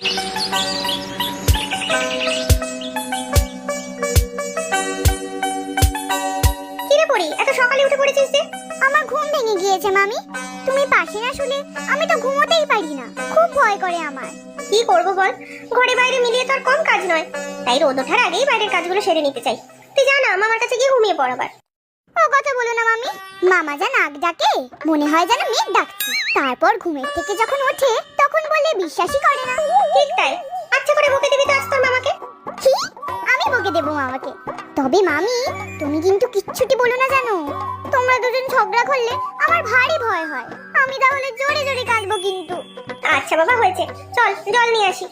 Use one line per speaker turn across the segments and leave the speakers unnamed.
কিরে পড়ি, এত সকালে উঠে পড়েছিস যে?
আমার ঘুম ভেঙে গিয়েছে মামি। তুমি পাশে না শুলে আমি তো ঘুমোতেই পারি না, খুব ভয় করে আমার।
কি করবো বল, ঘরে বাইরে মিলিয়ে তো আর কম কাজ নয়, তাই রোদ ওঠার আগেই বাইরের কাজগুলো সেরে নিতে চাই। তুই জানা মামার কাছে গিয়ে ঘুমিয়ে পড় আবার।
ও কথা বলো না মামি, মামা যা নাক ডাকে মনে হয় যেন মেঘ ডাকছে। তারপর ঘুমের থেকে যখন ওঠে তখন বলে বিশ্বাসই করে না।
ঠিক তাই, আচ্ছা করে বকে দিবি তো আজ তোর মামাকে।
কি? আমি বকে দেবো মামাকে? তবে মামি তুমি কিন্তু কিচ্ছুটি বলো না জানো, তোমরা দুজন ঝগড়া করলে আমার ভারী ভয় হয়। আমি তাহলে জোরে জোরে কাঁদবো কিন্তু।
আচ্ছা বাবা হয়েছে, চল জল নিয়ে আসি।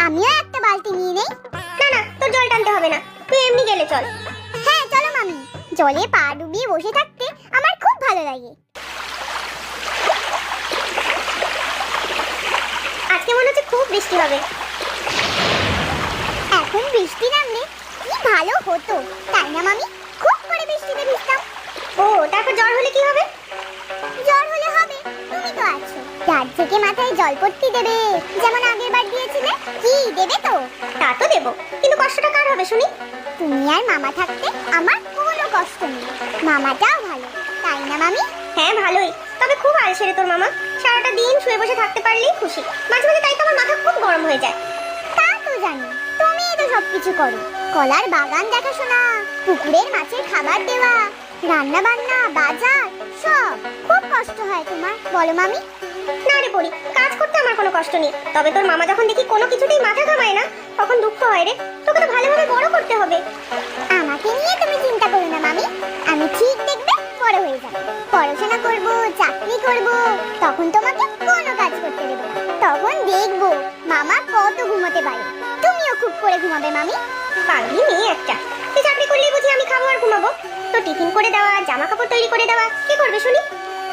আমিও একটা বালতি নিয়ে নেই।
না না, তোর জল টানতে হবে না, তুই এমনি গেলে চল।
হ্যাঁ চলো মামি, জলে পা ডুবিয়ে বসে থাকতে আমার খুব ভালো লাগে।
আজকে মনে হচ্ছে খুব বৃষ্টি হবে।
এখন বৃষ্টি নামলে কি ভালো হতো, তাই না মামি? খুব করে বৃষ্টিতে ভিজতাম।
ও তারপর জ্বর হলে কি হবে?
জ্বর হলে হবে, তুমি তো আছো, রাত থেকে মাথায় জল পট্টি দেবে, যেমন আগের বার দিয়েছিলে। কি দেবে তো?
তা তো দেবো, কিন্তু কষ্টটা কার হবে শুনি?
তুমি আর মামা থাকতে আমার কোনো কষ্ট নেই। মামাটাও ভালো, তাই না মামি?
হ্যাঁ ভালোই, তবে খুব আলসে রে তোর মামা। সারাটা দিন শুয়ে বসে থাকতে পারলেই খুশি, মাঝে মাঝে তাই তো আমার মাথা খুব গরম হয়ে যায়।
তা তো জানি, তুমিই তো সবকিছু করো। কলার বাগান দেখাশোনা, পুকুরের মাছের খাবার দেওয়া, রান্না বান্না, বাজার, সব। খুব কষ্ট হয় তোমার, বলো মামি?
না রে পড়ি, কাজ করতে আমার কোনো কষ্ট নেই, তবে তোর মামা যখন দেখি কোনো কিছুতেই মাথা ঘামায় না, তখন দুঃখ হয় রে। তোকে তো ভালোভাবে বড় করতে হবে।
আমাকে নিয়ে তুমি চিন্তা করো না মামি, আমি ঠিক দেখবে বড় হয়ে যাবো, পড়াশোনা করব, চাকরি করব, তখন তোমাকে কোনো কাজ করতে দেবো না। তখন দেখবো মামা কত ঘুমোতে পারে। তুমিও খুব করে ঘুমাবে মামি।
পাগলি মেয়ে একটা, তুই চাকরি করলেই বুঝি আমি খাবো আর ঘুমাবো? তো টিফিন করে দেওয়া, জামা কাপড় তৈরি করে দেওয়া কি করবে শুনি?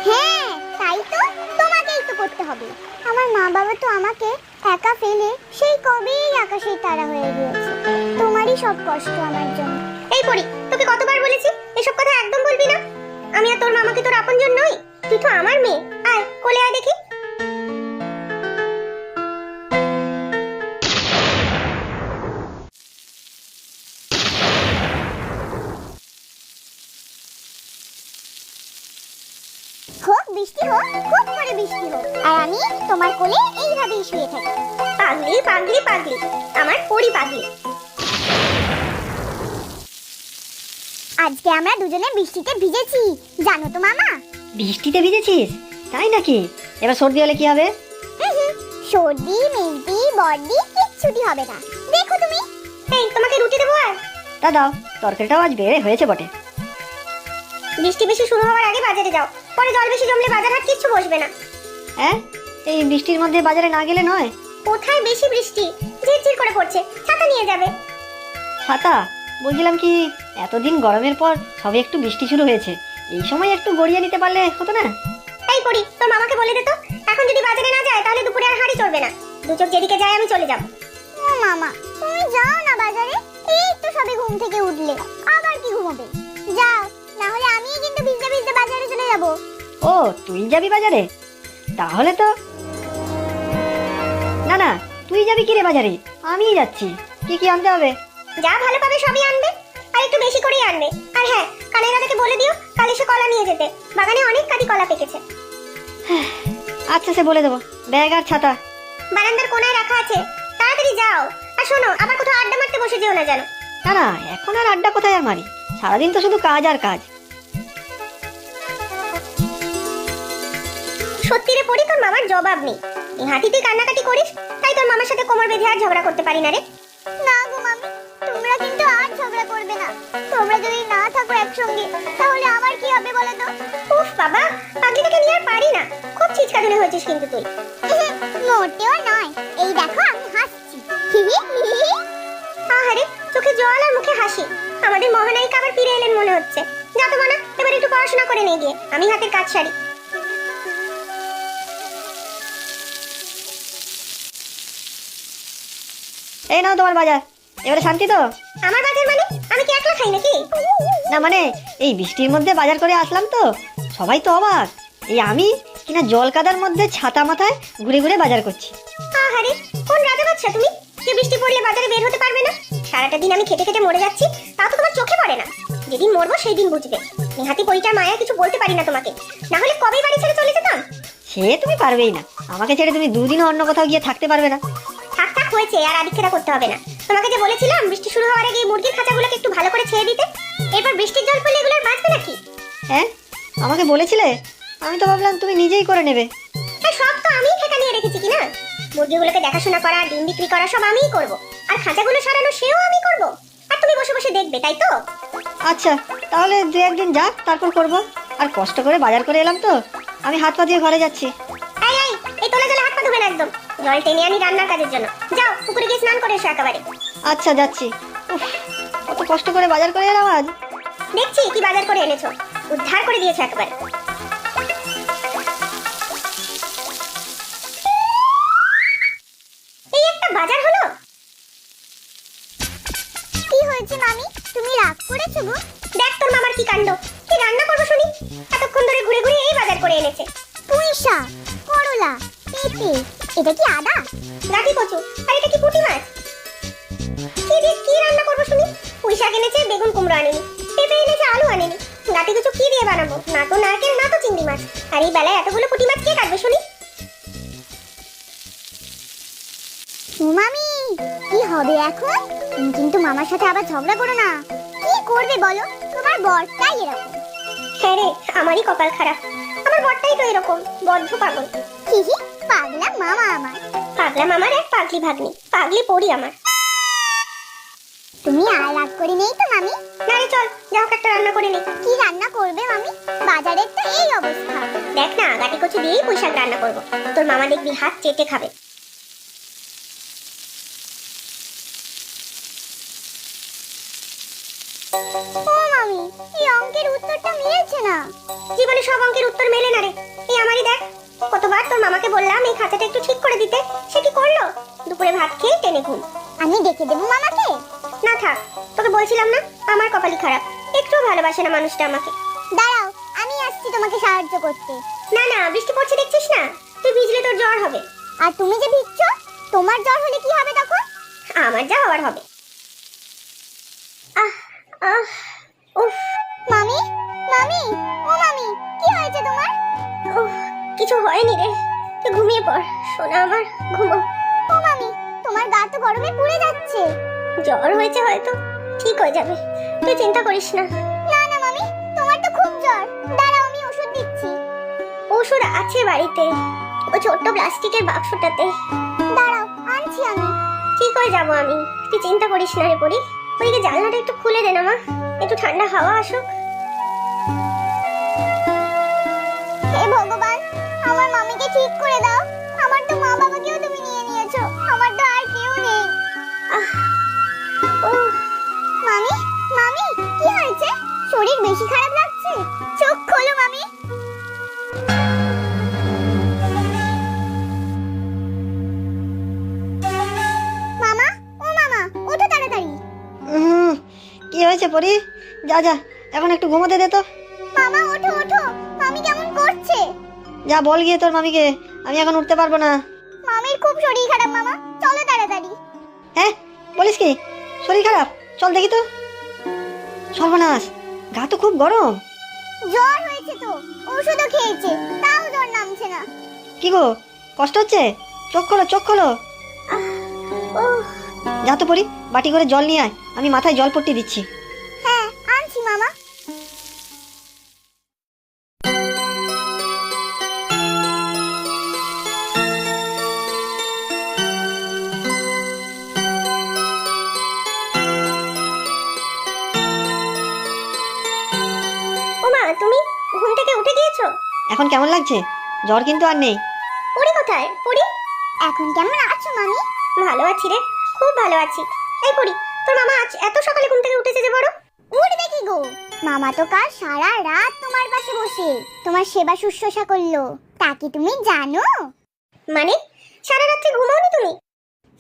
হ্যাঁ তাই তো, তোমাকেই তো করতে হবে। আমার মা বাবা তো আমাকে একা ফেলে সেই কবেই আকাশের তারা হয়ে গিয়েছে। তোমারই সব কষ্ট আমার জন্য।
এই পড়ি, তোকে কতবার বলেছি এসব কথা একদম বলবি না। আমি আর তোর মামাকে তোর আপনজন নই, তুই তো আমার মেয়ে। আয় কোলে আয় দেখি।
হোক বৃষ্টি হোক, খুব করে বৃষ্টি হোক, আর আমি তোমার কোলে এইভাবেই শুয়ে থাকি।
পাগলি পাগলি পাগলি, আমার পড়ি পাগলি।
আজকে আমরা দুজনে বৃষ্টিতে ভিজেছি, জানো তো মামা?
বৃষ্টিতে ভিজেছিস? তাই নাকি? এবার সর্দি হলে কি হবে?
সর্দি মেজদি বর্দি কিচ্ছুটি হবে না, দেখো তুমি।
এই তোমাকে রুটি দেবো আর?
তা দাও, তরকারিটাও আজ বেড়ে হয়েছে বটে।
বৃষ্টি বেশি শুরু হওয়ার আগে বাজারে যাও, পরে জল বেশি জমলে বাজার হাট কিচ্ছু বসবে না।
হ্যাঁ, এই বৃষ্টির মধ্যে বাজারে না গেলে নয়।
কোথায় বেশি বৃষ্টি, ঝিরঝির করে পড়ছে, ছাতা নিয়ে যাবে।
ছাতা? বলছিলাম কি, এতদিন গরমের পর সবে একটু বৃষ্টি শুরু হয়েছে, এই সময় একটু গড়িয়ে নিতে পারলে হতো না?
এই পড়ি, তোর মামাকে বলে দে তো, এখন যদি বাজারে না যায় তাহলে দুপুরে আর হাঁড়ি চলবে না। দু চোখ যেদিকে যায় আমি চলে যাব।
ও মামা, তুমি যাও না বাজারে, এই তো সবে ঘুম থেকে উঠলে, আবার কি ঘুমাবে? যাও, না হলে আমিই কিন্তু ভিজতে ভিজতে বাজারে চলে যাব।
ও তুই যাবি বাজারে? তাহলে তো না না, তুই যাবি কি রে বাজারে? আমিই যাচ্ছি। কি কি আনতে হবে?
যা ভালো পাবে সবই আনবে, আর একটু বেশি করেই আনবে। আর হ্যাঁ, কানের দাদাকে বলে দিও কাল এসে কলা নিয়ে যেতে, বাগানে অনেক কাটি কলা পেকেছে।
আচ্ছা সে বলে দেবো। ব্যাগ আর ছাতা
বারান্দার কোনায় রাখা আছে, তাড়াতাড়ি যাও। আর শোনো, আবার কোথাও আড্ডা মারতে বসে যেও না যেন।
না না, এখন আর আড্ডা কোথায় আর মারি, সারাদিন তো শুধু কাজ আর কাজ।
সত্যি রে পড়ি, তোর মামার জবাব নেই। এই হাতি তুই কান্নাকাটি করিস, তাই তোর মামার সাথে কোমর বেঁধে আর ঝগড়া করতে পারি না রে।
না গো মামি, তোমরা কিন্তু আর ঝগড়া করবে না। তোমরা যদি না থাকো একসঙ্গে তাহলে আমার কি হবে বলো তো?
উফ বাবা, পাগলিটাকে নিয়ে আর পারি না, খুব ছিচকাধুনি হয়েছিস কিন্তু তুই।
মোটেও নয়, এই দেখো আমি হাসছি।
আহারে, চোখে জল আর মুখে হাসি, আমাদের মহানায়িকা আবার ফিরে এলেন মনে হচ্ছে। যা তো মানা, এবার একটু পড়াশোনা করে নিয়ে গিয়ে আমি হাতের কাজ সারি।
এই নাও তোমার বাজার, এবারে শান্তি তো?
আমার বাজার মানে? আমি কি একলা খাই নাকি?
না মানে, এই বৃষ্টির মধ্যে বাজার করে আসলাম তো, সবাই তো অবাক, এই আমি কিনা জল কাদার মধ্যে ছাতা মাথায় ঘুরে ঘুরে বাজার করছি।
আহারে, কোন রাজা বাচ্চা সারাটা দিন আমি খেটে খেটে মরে যাচ্ছি, তা তো তোমার চোখে পড়ে না। যেদিন মরবো সেই দিন বুঝবে। নেহাতি পরিটার মায়া কিছু বলতে পারি না তোমাকে, না হলে কবেই বাড়ি ছেড়ে চলে যেতাম।
সে তুমি পারবেই না, আমাকে ছেড়ে তুমি দুদিনও অন্য কোথাও গিয়ে থাকতে পারবে না।
থাক থাক হয়েছে, আর আদিক্ষেতা করতে হবে না। তোমাকে যে বলেছিলাম বৃষ্টি শুরু হওয়ার আগে এই মুরগির খাঁচাগুলোকে একটু ভালো করে ছেড়ে দিতে, এরপর বৃষ্টির জল পড়লে এগুলো আর বাঁচবে নাকি?
হ্যাঁ, আমাকে বলেছিলে, আমি তো ভাবলাম তুমি নিজেই করে নেবে।
হ্যাঁ, সব তো আমিই ঠেকা নিয়ে রেখেছি কিনা। মুরগিগুলোকে দেখাশোনা করা, ডিম বিক্রি করা সব আমিই করব, আর খাঁচাগুলো সারানো সেও আমি করব, আর তুমি বসে বসে দেখবে, তাই তো?
আচ্ছা, তাহলে দু একদিন যাক, তারপর করব। আর কষ্ট করে বাজার করে এলাম তো, আমি হাত পা দিয়ে ঘরে যাচ্ছি।
এই এই এই তোলা জলে হাত পা ধুবে না একদম। জল টেনে আনি রান্নার কাজের জন্য। যাও পুকুরে গিয়ে স্নান করে এসো একেবারে।
আচ্ছা, যাচ্ছি। উফ, কত কষ্ট করে বাজার করে এলাম আজ।
দেখছি কি বাজার করে এনেছো, উদ্ধার করে দিয়েছো একেবারে। এই একটা বাজার হলো।
কি হয়েছে মামি, তুমি রাগ করেছো গো?
দেখ তোর মামার কি কাণ্ড, কি রান্না করবো শুনি। এতক্ষণ ধরে ঘুরে ঘুরে এই বাজার করে এনেছে।
পুঁই শাক, করলা, পেঁপে, এটা কি আদা?
গাটি কচু, আর এটা কি পুঁটি মাছ। কি দিয়ে কি রান্না করবো শুনি। পুঁই শাক এনেছে, বেগুন কুমড়ো আনেনি, পেঁপে এনেছে, আলু আনেনি। গাটি কচু কি দিয়ে বানাবো, না তো নারকেল না তো চিংড়ি মাছ। আর এই বেলায় এতগুলো পুঁটি মাছ কে কাটবে শুনি।
ও মামি, কি হবে এখন? তুমি কিন্তু মামার সাথে আবার ঝগড়া করো না। কি করবে বলো, তোমার বরটাই এরকম।
হ্যাঁ রে, আমারই কপাল খারাপ। আমার বরটাই তো এরকম বদ্ধ পাগল।
হিহি, পাগলা মামা আমার।
পাগলা মামার এক পাগলি ভাগ্নি, পাগলি পড়ি আমার।
তুমি আর রাগ করে নেই তো মামি?
না রে, চল যাও একটা রান্না করে নি।
কি রান্না করবে মামি? বাজারের তো এই অবস্থা।
দেখ না, গাটি কচু দিয়েই পুঁই শাক রান্না করবো। তোর মামা দেখবি হাত চেটে খাবে।
ও মামি, এই অঙ্কের উত্তরটা মিলেছে না।
জীবনে সব অঙ্কের উত্তর মেলে না রে। এই আমারই দেখ, কতবার তোর মামাকে বললাম এই খাঁচাটা একটু ঠিক করে দিতে, সে কি করলো? দুপুরে ভাত খেয়ে টেনে ঘুম।
আমি ডেকে দেবো মামাকে?
না থাক, তোকে বলছিলাম না আমার কপালই খারাপ, একটুও ভালোবাসে না মানুষটা আমাকে।
দাঁড়াও, আমি আসছি তোমাকে সাহায্য করতে।
না না, বৃষ্টি পড়ছে দেখছিস না, তুই ভিজলে তোর জ্বর হবে।
আর তুমি যে ভিজছো, তোমার জ্বর হলে কি হবে তখন?
আমার যা হওয়ার হবে। আহ আহ উফ।
মামি, মামি, ও মামি, কি হয়েছে তোমার?
উফ, কিছু হয়নি রে, তুই ঘুমিয়ে পড় সোনা আমার, ঘুমো।
ও মামি, তোমার গা তো গরমে পুড়ে যাচ্ছে।
জ্বর হয়েছে হয়তো, ঠিক হয়ে যাবে, তুই চিন্তা করিস না।
না না মামি, তোমার তো খুব জ্বর। দাঁড়াও, আমি ওষুধ দিচ্ছি।
ওষুধ আছে বাড়িতে, ও ছোট্ট প্লাস্টিকের বাক্সটাতে।
দাঁড়াও, আনছি আমি।
ঠিক হয়ে যাবো আমি, তুই চিন্তা করিস না রে পরি। ওইদিকে জানলাটা একটু খুলে দে না মা, একটু ঠান্ডা হাওয়া আসুক।
হে ভগবান, আমার মামিকে ঠিক করে দাও। আমার তো মা বাবাকেও তুমি নিয়ে নিয়েছো, আমার তো আর কেউ নেই।
আহ ও
মামি, মামি, কি হয়েছে? শরীর বেশি খারাপ লাগছে? চোখ খোলো মামি। মামা, ও মামা, ওঠো তাড়াতাড়ি।
কি হয়েছে পরি? যা যা, এখন একটু ঘুমোতে দে তো।
মামা ওঠো ওঠো, মামি কেমন করছে?
যা বল গিয়ে তোর মামিকে, আমি এখন উঠতে পারবো না।
মামির খুব শরীর খারাপ মামা, চলো তাড়াতাড়ি।
হ্যাঁ, বলিস কি? শরীর খারাপ? চল দেখি তো। সর্বনাশ, গা তো খুব গরম।
জ্বর হয়েছে তো, ওষুধও খেয়েছে, তাও জ্বর নামছে না।
কি গো, কষ্ট হচ্ছে? চোখ খোলো, চোখ খোলো।
ও
যা তো পরি, বাটি করে জল নিয়ে আয়, আমি মাথায় জল পট্টি দিচ্ছি।
হ্যাঁ, আনছি মামা।
ও মা, তুমি ঘুম থেকে উঠে গিয়েছো?
এখন কেমন লাগছে? জ্বর কিন্তু আর নেই।
পরি কোথায়? পরি,
এখন কেমন আছো মামি?
ভালো আছি রে, খুব ভালো আছি। এই পরি, তোর মামা আজ এত সকালে ঘুম থেকে উঠেছে যে বড়?
উঠবে কি গো, মামা তো কাল সারা রাত তোমার পাশে বসে তোমার সেবা শুশ্রূষা করলো, তা কি তুমি জানো?
মানে সারা রাত্রি ঘুমাওনি তুমি?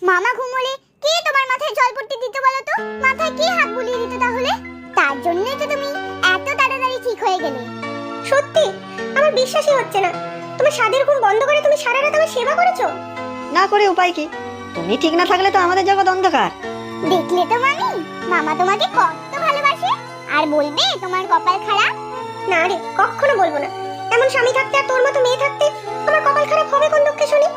মামা ঘুমোলে কে তোমার মাথায় জলপট্টি দিত বলো তো? মাথায় কে হাত বুলিয়ে দিত তাহলে? তার জন্যই তো তুমি এত তাড়াতাড়ি ঠিক হয়ে গেলে।
সত্যি আমার বিশ্বাসই হচ্ছে না, তোমার স্বাদের ঘুম বন্ধ করে তুমি সারা রাত আমার সেবা করেছো।
না করে উপায় কি? তুমি ঠিক না থাকলে তো আমাদের জগৎ অন্ধকার।
দেখলে তো মামি, মামা তোমাকে কত ভালোবাসে। আর বলবে তোমার কপাল খারাপ?
না রে, কখনো বলবো না। এমন স্বামী থাকতে আর তোর মতো মেয়ে থাকতে আমার কপাল খারাপ হবে কোন দুঃখে শুনি?